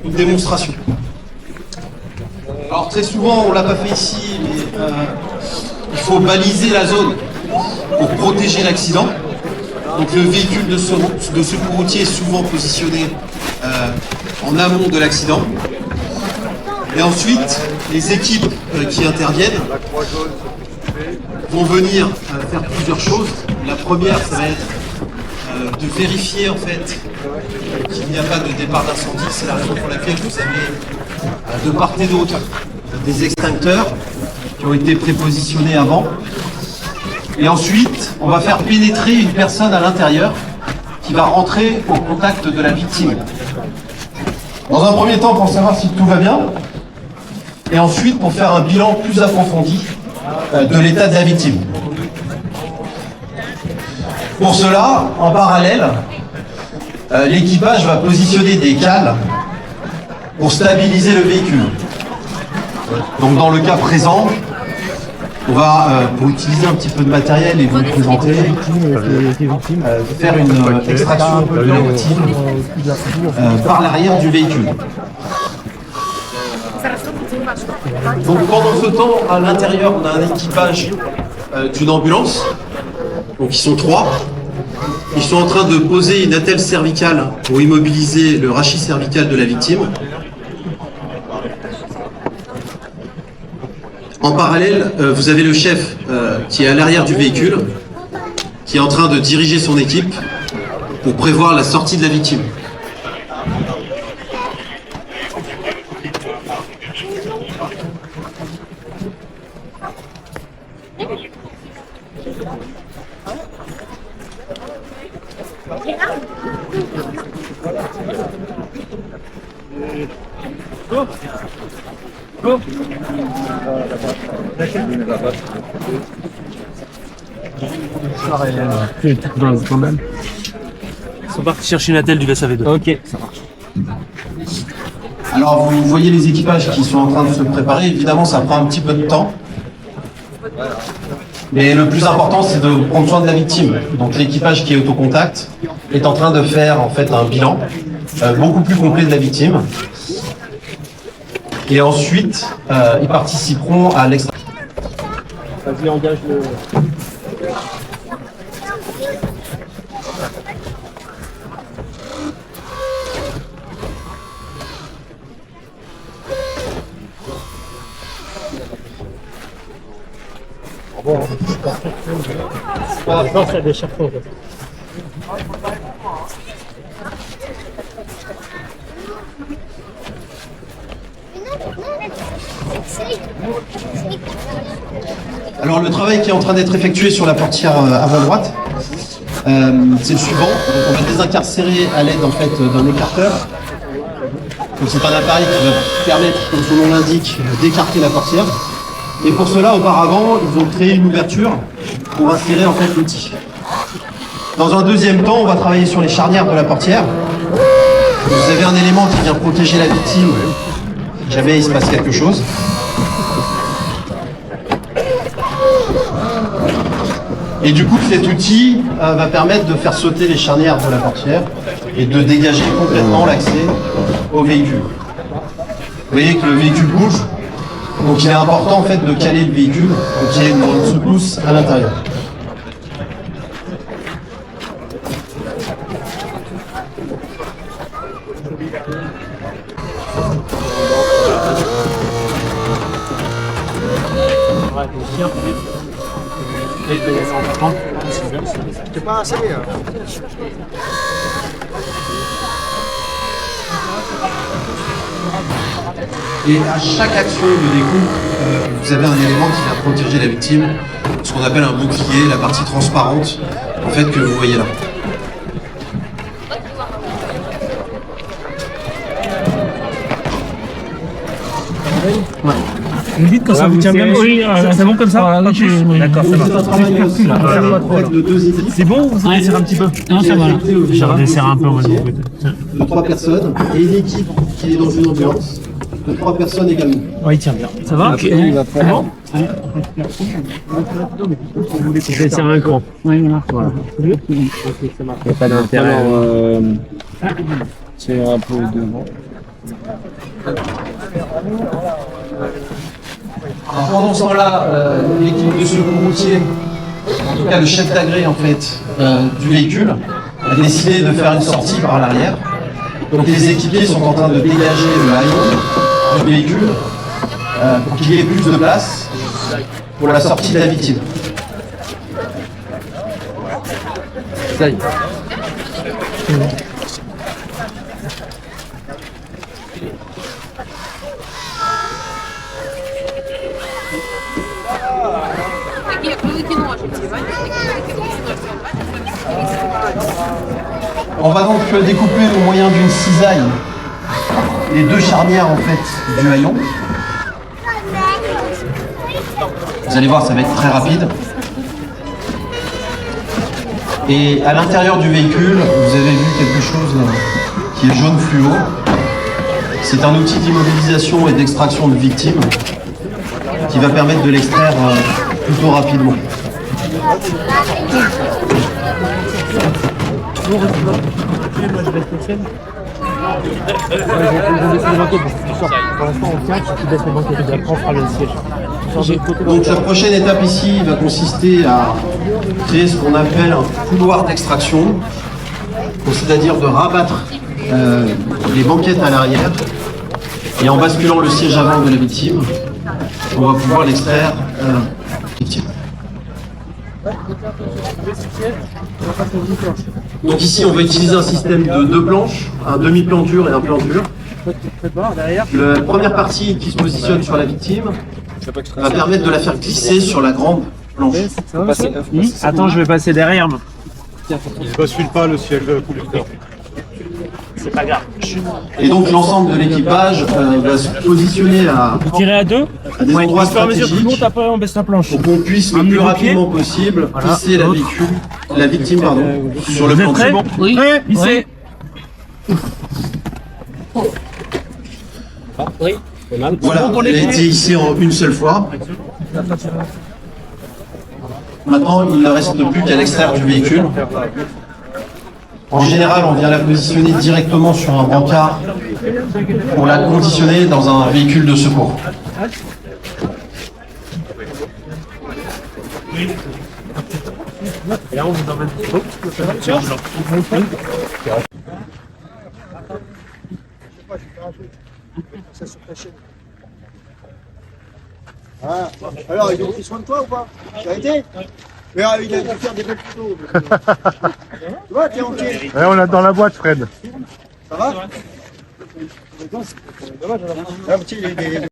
une démonstration. Alors très souvent, on ne l'a pas fait ici, mais il faut baliser la zone pour protéger l'accident. Donc le véhicule de secours routier est souvent positionné en amont de l'accident. Et ensuite, les équipes qui interviennent vont venir faire plusieurs choses. La première, ça va être de vérifier en fait qu'il n'y a pas de départ d'incendie. C'est la raison pour laquelle vous avez de part et d'autre des extincteurs qui ont été prépositionnés avant. Et ensuite, on va faire pénétrer une personne à l'intérieur qui va rentrer au contact de la victime. Dans un premier temps, pour savoir si tout va bien, et ensuite pour faire un bilan plus approfondi de l'état de la victime. Pour cela, en parallèle, l'équipage va positionner des cales pour stabiliser le véhicule. Donc dans le cas présent, on va, pour utiliser un petit peu de matériel et vous le présenter, faire une extraction de la victime par l'arrière du véhicule. Donc pendant ce temps, à l'intérieur, on a un équipage d'une ambulance. Donc ils sont 3. Ils sont en train de poser une attelle cervicale pour immobiliser le rachis cervical de la victime. En parallèle, vous avez le chef qui est à l'arrière du véhicule, qui est en train de diriger son équipe pour prévoir la sortie de la victime. Ils sont partis chercher une attelle du VSAV2. Ok, ça marche. Alors vous voyez les équipages qui sont en train de se préparer, évidemment ça prend un petit peu de temps. Mais le plus important c'est de prendre soin de la victime. Donc l'équipage qui est autocontact est en train de faire en fait un bilan beaucoup plus complet de la victime. Et ensuite, ils participeront à l'extraction. Vas-y, engage le... Non, ça déchire trop. Alors le travail qui est en train d'être effectué sur la portière avant droite, c'est le suivant. Donc, on va désincarcérer à l'aide en fait d'un écarteur. Donc c'est un appareil qui va permettre, comme son nom l'indique, d'écarter la portière. Et pour cela, auparavant, ils ont créé une ouverture pour insérer en fait l'outil. Dans un deuxième temps, on va travailler sur les charnières de la portière. Vous avez un élément qui vient protéger la victime si jamais il se passe quelque chose. Et du coup, cet outil va permettre de faire sauter les charnières de la portière et de dégager complètement l'accès au véhicule. Vous voyez que le véhicule bouge, donc il est important en fait de caler le véhicule pour qu'il y ait une secousse à l'intérieur. C'est pas assez bien. Et à chaque action de découpe, vous avez un élément qui vient protéger la victime, ce qu'on appelle un bouclier, la partie transparente en fait que vous voyez là. Ouais. Vous me dites quand ça vous tient bien, oui, c'est bon comme ça? D'accord, ça va. C'est un travail de deux équipes. C'est bon ou vous desserrez un petit peu? Non, ça va. Je redesserre un peu, moi, de mon côté. De 3 personnes et une équipe qui est dans une ambulance de 3 personnes également. Oui, il tient bien. Ça va? Ok. C'est bon? Je desserre un cran. Oui, voilà. Il n'y a pas d'intérêt. C'est un peu devant. Alors, pendant ce temps-là, l'équipe de secours routier, en tout cas le chef d'agré en fait du véhicule, a décidé de faire une sortie par l'arrière. Donc les équipiers sont en train de dégager le haillon du véhicule pour qu'il y ait plus de place pour la sortie de la victime. Ça y est. On va donc découper au moyen d'une cisaille les deux charnières en fait du haillon. Vous allez voir, ça va être très rapide. Et à l'intérieur du véhicule, vous avez vu quelque chose qui est jaune fluo. C'est un outil d'immobilisation et d'extraction de victimes qui va permettre de l'extraire plutôt rapidement. Pour l'instant, on tient, tu baisses les banquettes. Après, on fera le siège. Donc la prochaine étape ici va consister à créer ce qu'on appelle un couloir d'extraction, c'est-à-dire de rabattre les banquettes à l'arrière et en basculant le siège avant de la victime, on va pouvoir l'extraire victime. Donc ici on va utiliser un système de deux planches, un demi-plan dur et un plan dur. La première partie qui se positionne sur la victime va permettre de la faire glisser sur la grande planche. Attends, je vais passer derrière. Moi. Ne bascule pas le siège conducteur. C'est pas grave. Et donc l'ensemble de l'équipage va se positionner à Vous tirez à deux. des endroits stratégiques Après, on baisse la planche. pour qu'on puisse le plus rapidement possible glisser la victime sur le plan prêts? Oui. Ici. Voilà, elle a été hissée en une seule fois. Maintenant, il ne reste plus qu'à l'extraire du véhicule. En général, on vient la positionner directement sur un brancard pour la conditionner dans un véhicule de secours. Et là, on vous emmène. Ah, alors, ils ont pris soin de toi ou pas? Tu as été? Mais il a dû faire des belles photos. Tu vois, t'es entier. Ouais, on l'a dans la boîte, Fred. Ça va? Ah, mais tu sais, il y a des...